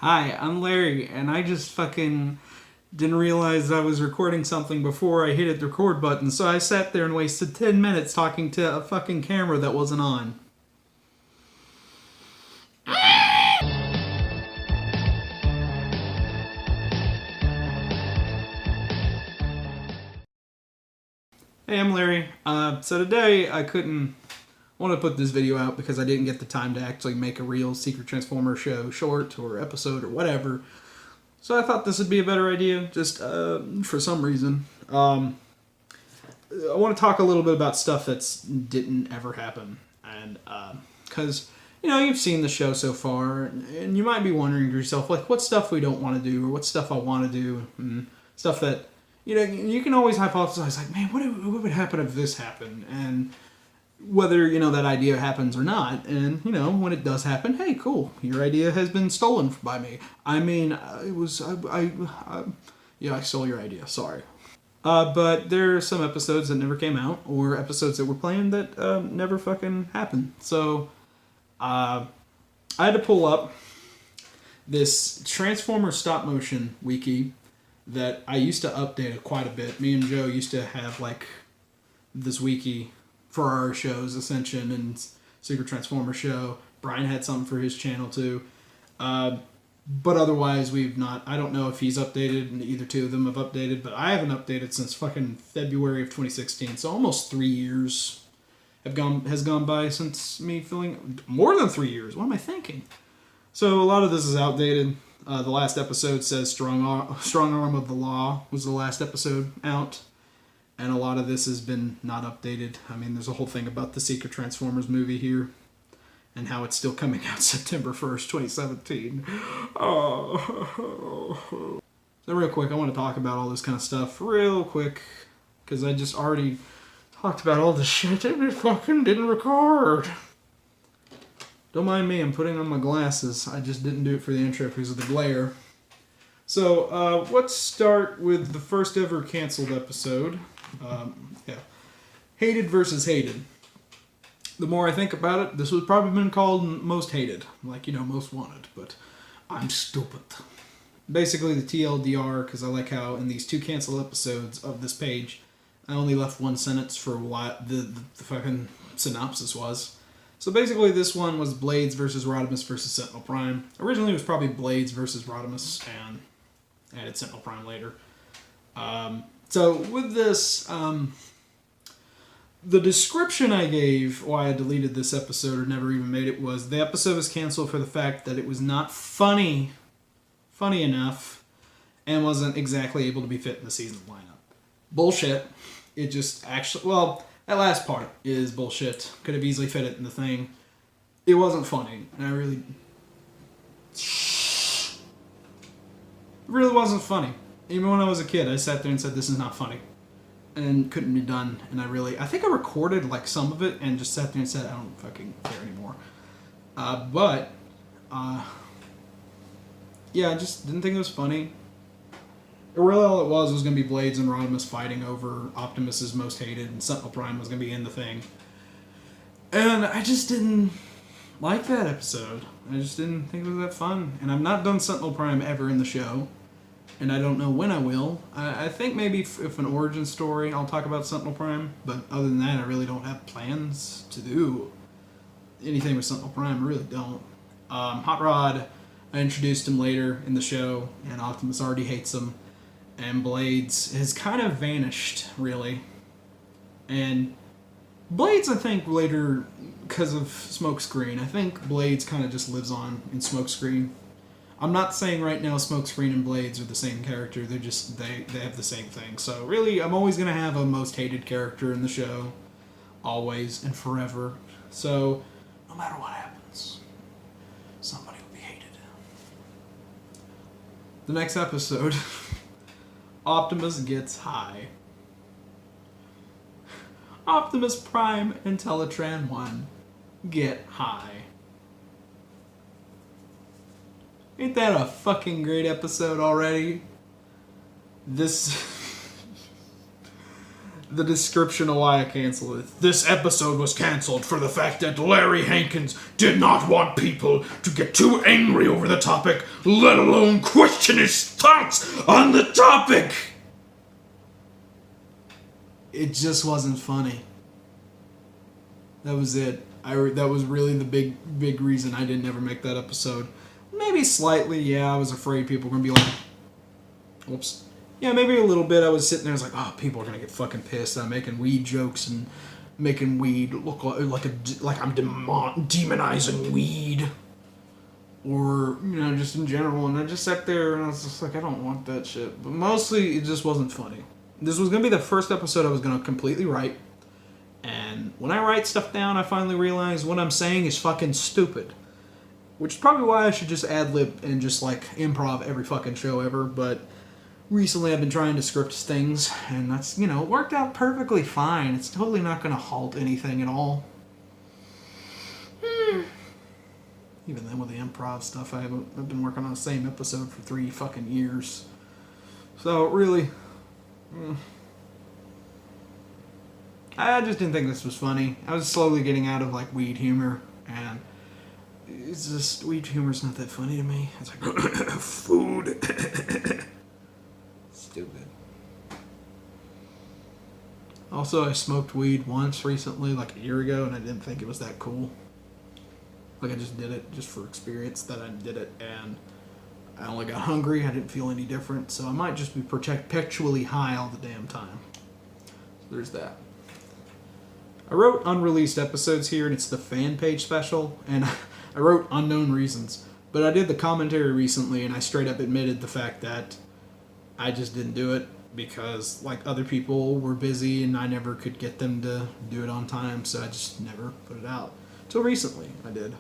Hi, I'm Larry, and I just fucking didn't realize I was recording something before I hit the record button, so I sat there and wasted 10 minutes talking to a fucking camera that wasn't on. Hey, I'm Larry. So today I want to put this video out because I didn't get the time to actually make a real Secret Transformer show short or episode or whatever. So I thought this would be a better idea, just for some reason. I want to talk a little bit about stuff that didn't ever happen, and because you've seen the show so far, and you might be wondering to yourself, like, what stuff we don't want to do, or what stuff I want to do, and stuff that you can always hypothesize, like, man, what would happen if this happened, and whether that idea happens or not. And when it does happen, hey, cool, your idea has been stolen by me. I mean, it was I stole your idea, sorry. But there are some episodes that never came out, or episodes that were planned that never fucking happened. So I had to pull up this Transformers stop motion wiki that I used to update quite a bit. Me and Joe used to have like this wiki for our shows, Ascension and Secret Transformer show. Brian had something for his channel too. But otherwise, we've not. I don't know if he's updated, and either two of them have updated, but I haven't updated since fucking February of 2016. So almost 3 years has gone by since me feeling more than 3 years. What am I thinking? So a lot of this is outdated. The last episode says Strong Arm of the Law was the last episode out. And a lot of this has been not updated. I mean, there's a whole thing about the Secret Transformers movie here and how it's still coming out September 1st, 2017. Oh. So real quick, I want to talk about all this kind of stuff real quick because I just already talked about all the shit and it fucking didn't record. Don't mind me, I'm putting on my glasses. I just didn't do it for the intro because of the glare. So, let's start with the first ever canceled episode. Hated versus Hated. The more I think about it, this would probably been called Most Hated. Like, Most Wanted, but I'm stupid. Basically, the TLDR, because I like how in these two canceled episodes of this page, I only left one sentence for what the fucking synopsis was. So basically, this one was Blades versus Rodimus versus Sentinel Prime. Originally, it was probably Blades versus Rodimus, and added Sentinel Prime later. So with this, the description I gave why I deleted this episode or never even made it was the episode was canceled for the fact that it was not funny enough and wasn't exactly able to be fit in the season lineup. Bullshit. It just actually, well, that last part is bullshit. Could have easily fit it in the thing. It wasn't funny, and I really wasn't funny. Even when I was a kid, I sat there and said, this is not funny. And couldn't be done. And I think I recorded like some of it and just sat there and said, I don't fucking care anymore. Yeah, I just didn't think it was funny. Really all it was going to be Blades and Rodimus fighting over Optimus's Most Hated, and Sentinel Prime was going to be in the thing. And I just didn't like that episode. I just didn't think it was that fun. And I've not done Sentinel Prime ever in the show. And I don't know when I will. I think maybe if an origin story, I'll talk about Sentinel Prime. But other than that, I really don't have plans to do anything with Sentinel Prime. I really don't. Hot Rod, I introduced him later in the show, and Optimus already hates him. And Blades has kind of vanished, really. And Blades, I think, later, because of Smokescreen, I think Blades kind of just lives on in Smokescreen. I'm not saying right now Smokescreen and Blades are the same character. They're just, they have the same thing. So really, I'm always going to have a most hated character in the show. Always and forever. So, no matter what happens, somebody will be hated. The next episode, Optimus gets high. Optimus Prime and Teletran 1 get high. Ain't that a fucking great episode already? This the description of why I canceled it. This episode was canceled for the fact that Larry Hankins did not want people to get too angry over the topic, let alone question his thoughts on the topic. It just wasn't funny. That was it. That was really the big reason I didn't ever make that episode. Maybe slightly, yeah, I was afraid people were going to be like, whoops. Yeah, maybe a little bit. I was sitting there, I was like, oh, people are going to get fucking pissed. I'm making weed jokes and making weed look like I'm demonizing weed. Or, just in general. And I just sat there and I was just like, I don't want that shit. But mostly, it just wasn't funny. This was going to be the first episode I was going to completely write. And when I write stuff down, I finally realize what I'm saying is fucking stupid. Which is probably why I should just ad-lib and just, improv every fucking show ever. But recently I've been trying to script things, and that's, it worked out perfectly fine. It's totally not going to halt anything at all. Even then with the improv stuff, I've been working on the same episode for 3 fucking years. So, really, I just didn't think this was funny. I was slowly getting out of, weed humor, and it's just, weed humor's not that funny to me. It's like, food. Stupid. Also, I smoked weed once recently, a year ago, and I didn't think it was that cool. I just did it just for experience that I did it, and I only got hungry. I didn't feel any different, so I might just be perpetually high all the damn time. So there's that. I wrote unreleased episodes here, and it's the fan page special, and I wrote unknown reasons. But I did the commentary recently, and I straight up admitted the fact that I just didn't do it because, other people were busy, and I never could get them to do it on time, so I just never put it out. Till recently, I did.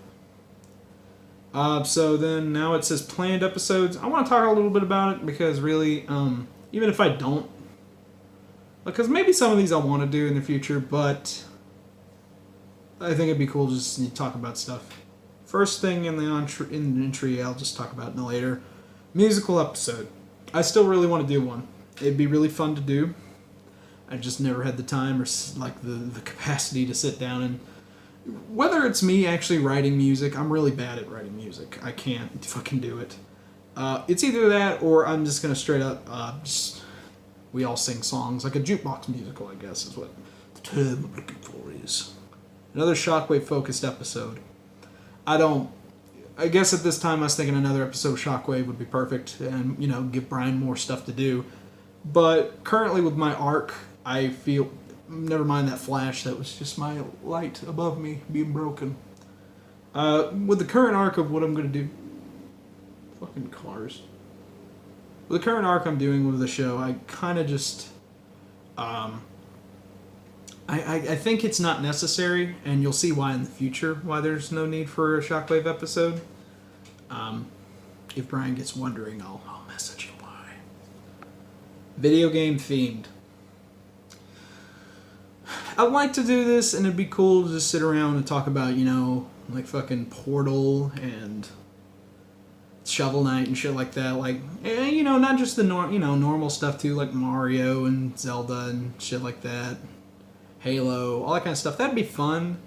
So then, now it says planned episodes. I want to talk a little bit about it, because really, even if I don't, because maybe some of these I want to do in the future, but I think it'd be cool just to talk about stuff. First thing in the entry, I'll just talk about in later. Musical episode. I still really want to do one. It'd be really fun to do. I just never had the time or the capacity to sit down and... Whether it's me actually writing music, I'm really bad at writing music. I can't fucking do it. It's either that or I'm just going to straight up we all sing songs, like a jukebox musical, I guess, is what the term I'm looking for is. Another Shockwave-focused episode. I guess at this time I was thinking another episode of Shockwave would be perfect and, give Brian more stuff to do. But currently with my arc, I feel... Never mind that flash, that was just my light above me being broken. With the current arc of what I'm going to do... Fucking cars. With the current arc I'm doing with the show, I kind of just... I think it's not necessary, and you'll see why in the future, why there's no need for a Shockwave episode. If Brian gets wondering, I'll message him why. Video game themed. I'd like to do this, and it'd be cool to just sit around and talk about, fucking Portal and Shovel Knight and shit like that. Not just the normal stuff too, like Mario and Zelda and shit like that. Halo, all that kind of stuff. That'd be fun,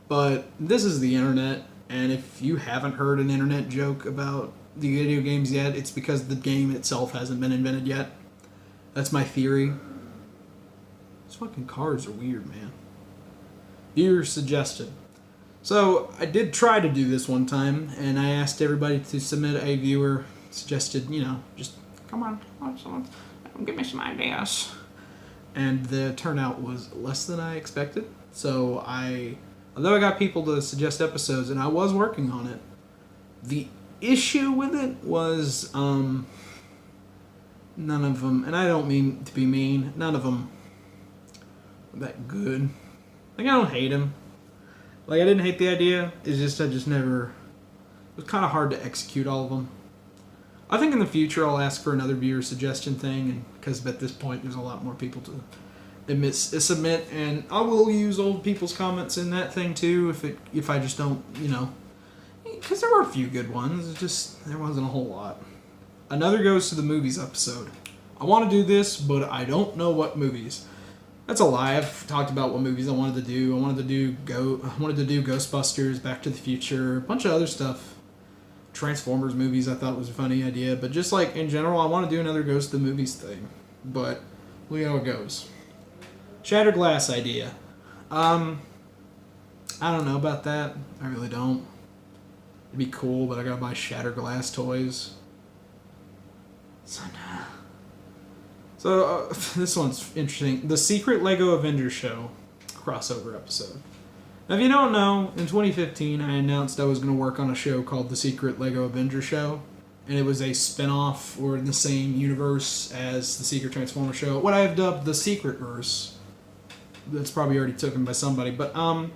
but this is the internet, and if you haven't heard an internet joke about the video games yet, it's because the game itself hasn't been invented yet. That's my theory. These fucking cars are weird, man. Viewer suggested. So, I did try to do this one time, and I asked everybody to submit a viewer suggested, just, come on, give me some ideas. And the turnout was less than I expected. So, although I got people to suggest episodes, and I was working on it, the issue with it was, none of them, and I don't mean to be mean, none of them that good. I don't hate him. I didn't hate the idea. It's just I just never... It was kind of hard to execute all of them. I think in the future I'll ask for another viewer suggestion thing, and because at this point there's a lot more people to submit, and I will use old people's comments in that thing too if I just don't, because there were a few good ones. It's just there wasn't a whole lot. Another goes to the movies episode. I want to do this, but I don't know what movies. That's a lie. I've talked about what movies I wanted to do. I wanted to do Ghostbusters, Back to the Future, a bunch of other stuff. Transformers movies I thought was a funny idea, but just like in general, I want to do another Ghost of the Movies thing. But we'll see how it goes. Shattered glass idea. I don't know about that. I really don't. It'd be cool, but I gotta buy shattered glass toys. So nah. So this one's interesting. The Secret Lego Avengers show crossover episode. Now, if you don't know, in 2015, I announced I was going to work on a show called The Secret Lego Avengers show, and it was a spin-off or in the same universe as the Secret Transformer show. What I have dubbed the Secret Verse. That's probably already taken by somebody, but it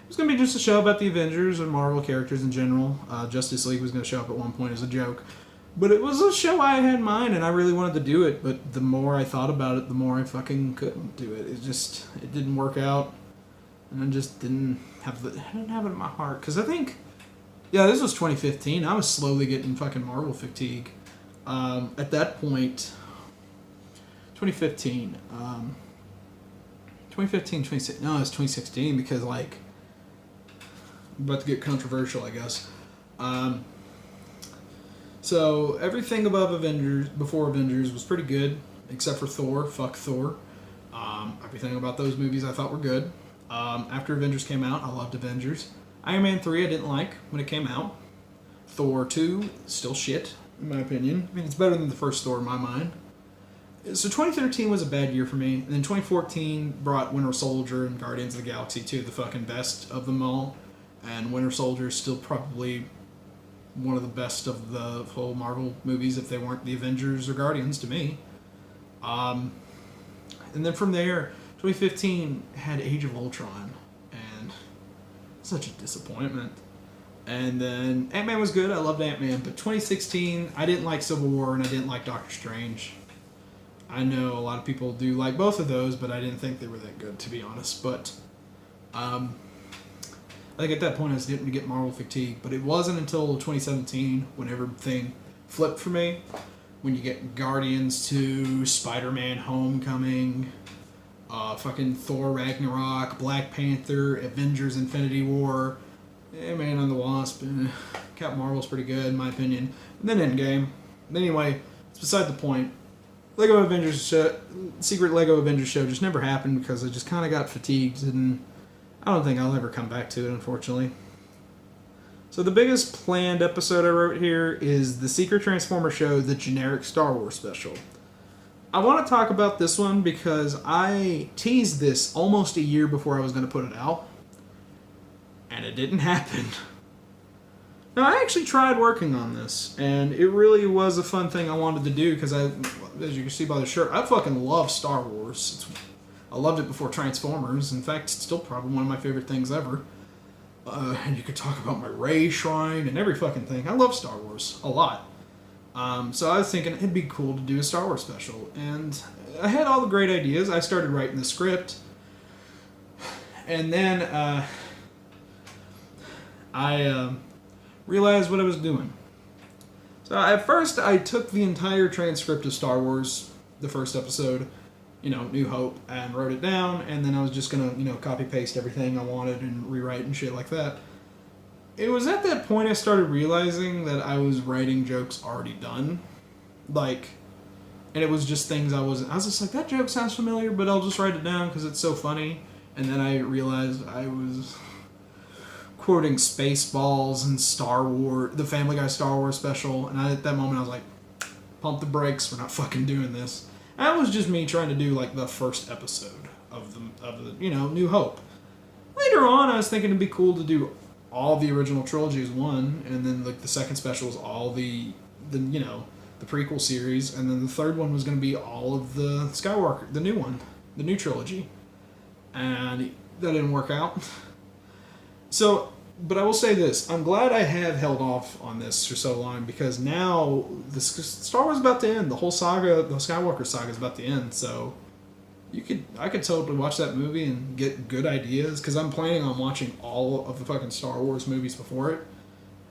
was going to be just a show about the Avengers and Marvel characters in general. Justice League was going to show up at one point as a joke. But it was a show I had in mind, and I really wanted to do it, but the more I thought about it, the more I fucking couldn't do it. It didn't work out, and I just didn't have it in my heart. Because I think, yeah, this was 2015. I was slowly getting fucking Marvel fatigue. At that point, 2015, 2016, no, it was 2016, because, like, I'm about to get controversial, I guess. So everything before Avengers was pretty good, except for Thor. Fuck Thor. Everything about those movies I thought were good. After Avengers came out, I loved Avengers. Iron Man 3 I didn't like when it came out. Thor 2, still shit, in my opinion. I mean, it's better than the first Thor in my mind. So 2013 was a bad year for me. And then 2014 brought Winter Soldier and Guardians of the Galaxy 2, the fucking best of them all. And Winter Soldier is still probably one of the best of the whole Marvel movies, if they weren't the Avengers or Guardians to me. And then from there, 2015 had Age of Ultron, and such a disappointment. And then Ant-Man was good, I loved Ant-Man, but 2016, I didn't like Civil War and I didn't like Doctor Strange. I know a lot of people do like both of those, but I didn't think they were that good, to be honest. But I think at that point I was starting to get Marvel fatigue, but it wasn't until 2017 when everything flipped for me. When you get Guardians 2, Spider-Man Homecoming, fucking Thor Ragnarok, Black Panther, Avengers Infinity War, Man and the Wasp, Captain Marvel's pretty good in my opinion, and then Endgame. But anyway, it's beside the point. Secret Lego Avengers show just never happened because I just kind of got fatigued, and I don't think I'll ever come back to it, unfortunately. So the biggest planned episode I wrote here is the Secret Transformer show, the generic Star Wars special. I want to talk about this one because I teased this almost a year before I was going to put it out, and it didn't happen. Now, I actually tried working on this, and it really was a fun thing I wanted to do because as you can see by the shirt, I fucking love Star Wars. I loved it before Transformers. In fact, it's still probably one of my favorite things ever. And you could talk about my Rey shrine and every fucking thing. I love Star Wars a lot. So I was thinking it'd be cool to do a Star Wars special. And I had all the great ideas. I started writing the script. And then I realized what I was doing. So at first I took the entire transcript of Star Wars, the first episode, New Hope, and wrote it down, and then I was just gonna, copy-paste everything I wanted and rewrite and shit like that. It was at that point I started realizing that I was writing jokes already done. And it was just things I was just like, that joke sounds familiar, but I'll just write it down because it's so funny. And then I realized I was quoting Spaceballs and Star Wars, the Family Guy Star Wars special, and at that moment I was like, pump the brakes, we're not fucking doing this. That was just me trying to do the first episode of the New Hope. Later on, I was thinking it'd be cool to do all the original trilogy as one, and then the second special was all the prequel series, and then the third one was going to be all of the Skywalker, the new trilogy, and that didn't work out. So, but I will say this: I'm glad I have held off on this for so long because now the Star Wars is about to end. The whole saga, the Skywalker saga, is about to end. So, I could totally watch that movie and get good ideas because I'm planning on watching all of the fucking Star Wars movies before it.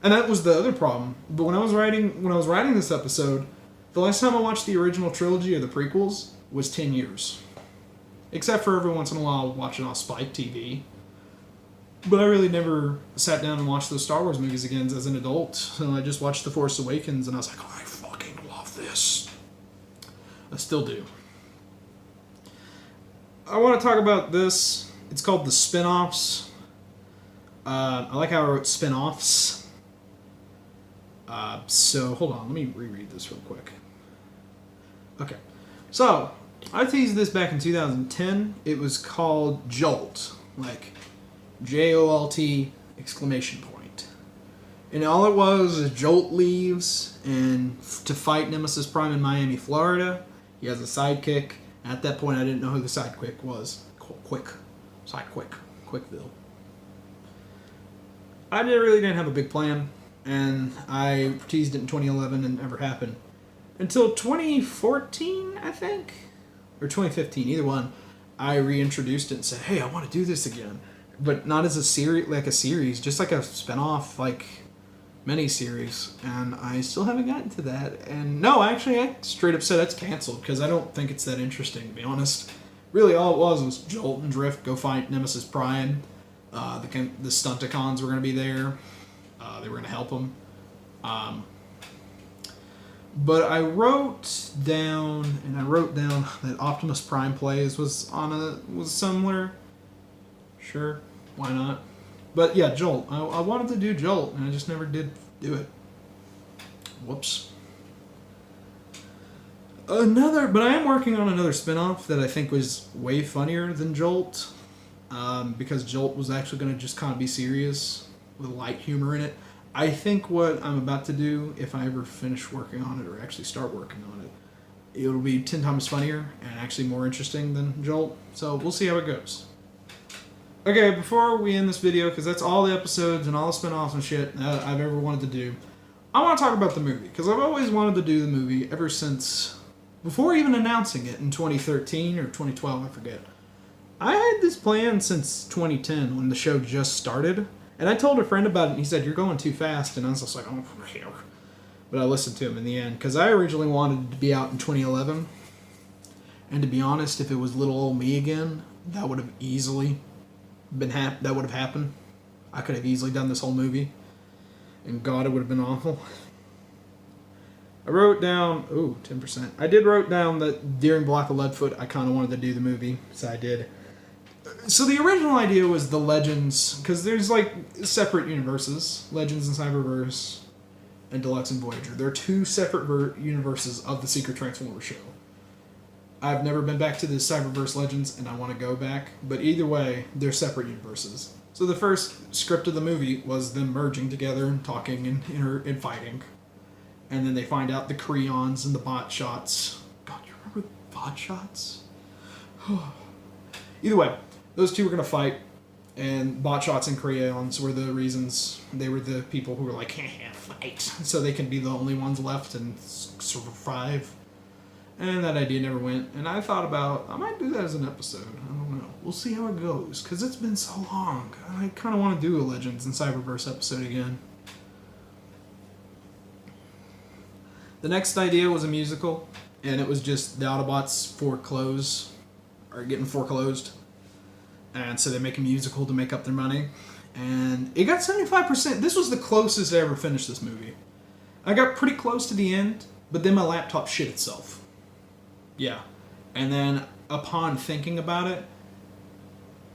And that was the other problem. But when I was writing this episode, the last time I watched the original trilogy or the prequels was 10 years. except for every once in a while watching on Spike TV. But I really never sat down and watched those Star Wars movies again as an adult. So I just watched The Force Awakens, and I was like, oh, I fucking love this. I still do. I want to talk about this. It's called The Spin-Offs. I like how I wrote spin-offs. So, hold on. Let me reread this real quick. Okay. So, I teased this back in 2010. It was called Jolt. Like, J-O-L-T exclamation point. And all it was is Jolt leaves and to fight Nemesis Prime in Miami, Florida. He has a sidekick. At that point, I didn't know who the sidekick was. Quickville. I really didn't have a big plan, and I teased it in 2011 and it never happened. Until 2014, I think? Or 2015, either one. I reintroduced it and said, hey, I want to do this again. But not as a series, just like a spin-off, like, mini-series. And I still haven't gotten to that. And no, actually, I straight up said it's canceled, because I don't think it's that interesting, to be honest. Really, all it was Jolt and Drift go fight Nemesis Prime. The Stunticons were going to be there. They were going to help him. But I wrote down that Optimus Prime plays was similar. Sure, why not? But yeah, Jolt. I wanted to do Jolt, and I just never did do it. Whoops. But I am working on another spin-off that I think was way funnier than Jolt. Because Jolt was actually going to just kind of be serious with light humor in it. I think what I'm about to do, if I ever finish working on it or actually start working on it, it'll be 10 times funnier and actually more interesting than Jolt. So we'll see how it goes. Okay, before we end this video, because that's all the episodes and all the spin-offs and shit that I've ever wanted to do, I want to talk about the movie. Because I've always wanted to do the movie ever since, before even announcing it in 2013 or 2012, I forget. I had this plan since 2010 when the show just started. And I told a friend about it, and he said, you're going too fast. And I was just like, oh, yeah. But I listened to him in the end, because I originally wanted it to be out in 2011. And to be honest, if it was little old me again, that would have easily that would have happened. I could have easily done this whole movie. And God, it would have been awful. I wrote down, 10%. I did wrote down that during Block of Leadfoot, I kind of wanted to do the movie, so I did. So the original idea was the Legends, because there's like separate universes, Legends and Cyberverse, and Deluxe and Voyager. They're two separate universes of the Secret Transformers show. I've never been back to the Cyberverse Legends, and I want to go back, but either way, they're separate universes. So the first script of the movie was them merging together and talking and fighting. And then they find out the Creons and the Bot Shots. God, you remember Bot Shots? Either way, those two were going to fight, and Bot Shots and Creons were the reasons. They were the people who were like, fight, so they can be the only ones left and survive. And that idea never went, and I thought about, I might do that as an episode. I don't know. We'll see how it goes, because it's been so long. I kind of want to do a Legends and Cyberverse episode again. The next idea was a musical, and it was just the Autobots getting foreclosed. And so they make a musical to make up their money. And it got 75%. This was the closest I ever finished this movie. I got pretty close to the end, but then my laptop shit itself. Yeah. And then upon thinking about it,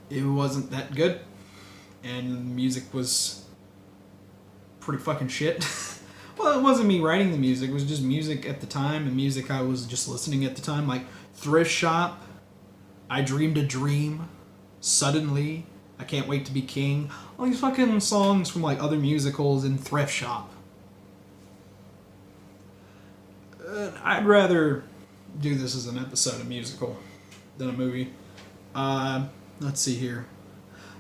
it wasn't that good. And the music was pretty fucking shit. Well, it wasn't me writing the music. It was just music at the time, and music I was just listening at the time. Like Thrift Shop, I Dreamed a Dream, Suddenly, I Can't Wait to Be King. All these fucking songs from like other musicals and Thrift Shop. I'd rather do this as an episode, a musical, than a movie. Let's see here.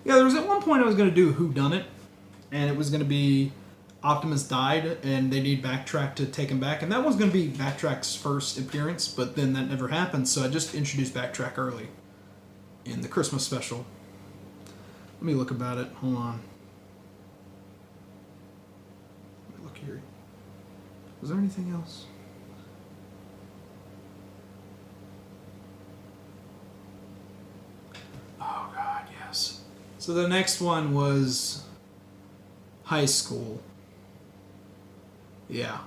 Yeah, there was at one point I was going to do Whodunit, and it was going to be Optimus died, and they need Backtrack to take him back. And that was going to be Backtrack's first appearance, but then that never happened, so I just introduced Backtrack early in the Christmas special. Let me look about it. Hold on. Let me look here. Was there anything else? So the next one was high school. Yeah.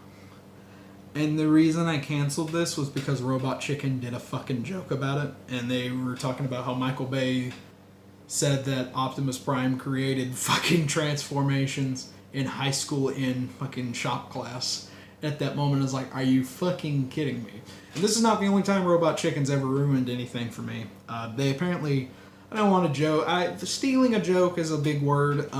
And the reason I canceled this was because Robot Chicken did a fucking joke about it. And they were talking about how Michael Bay said that Optimus Prime created fucking transformations in high school in fucking shop class. At that moment, I was like, are you fucking kidding me? And this is not the only time Robot Chicken's ever ruined anything for me. They apparently, I don't want to joke, stealing a joke is a big word,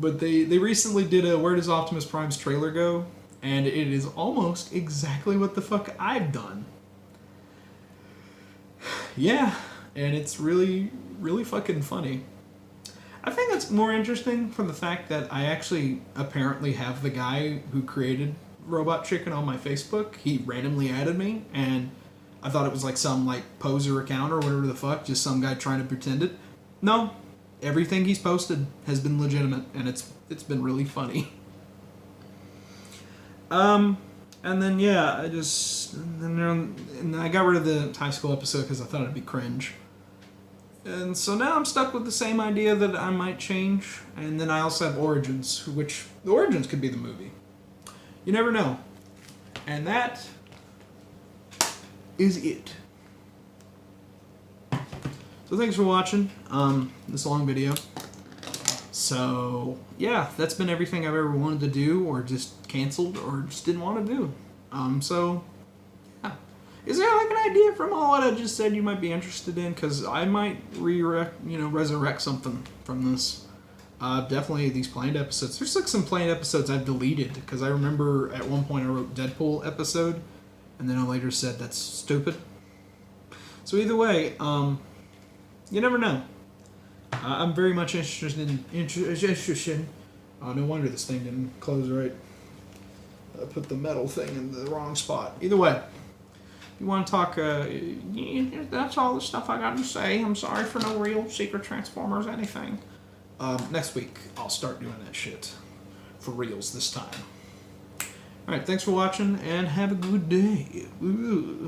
but they recently did a Where Does Optimus Prime's trailer go? And it is almost exactly what the fuck I've done. Yeah, and it's really, really fucking funny. I think that's more interesting from the fact that I actually apparently have the guy who created Robot Chicken on my Facebook. He randomly added me, and I thought it was like some like poser account or whatever the fuck, just some guy trying to pretend it. No, everything he's posted has been legitimate, and it's been really funny. And then yeah, and I got rid of the high school episode because I thought it'd be cringe. And so now I'm stuck with the same idea that I might change. And then I also have Origins, which the Origins could be the movie. You never know. And that is it. So thanks for watching this long video. So yeah, that's been everything I've ever wanted to do, or just canceled, or just didn't want to do. So yeah. Is there like an idea from all what I just said you might be interested in? Because I might resurrect something from this. Definitely these planned episodes. There's like some planned episodes I've deleted because I remember at one point I wrote Deadpool episode, and then I later said that's stupid. So either way, you never know. I'm very much interested in. Oh, no wonder this thing didn't close right. I put the metal thing in the wrong spot. Either way. If you want to talk, that's all the stuff I got to say. I'm sorry for no real Secret Transformers anything. Next week, I'll start doing that shit. For reals this time. Alright, thanks for watching, and have a good day. Ooh.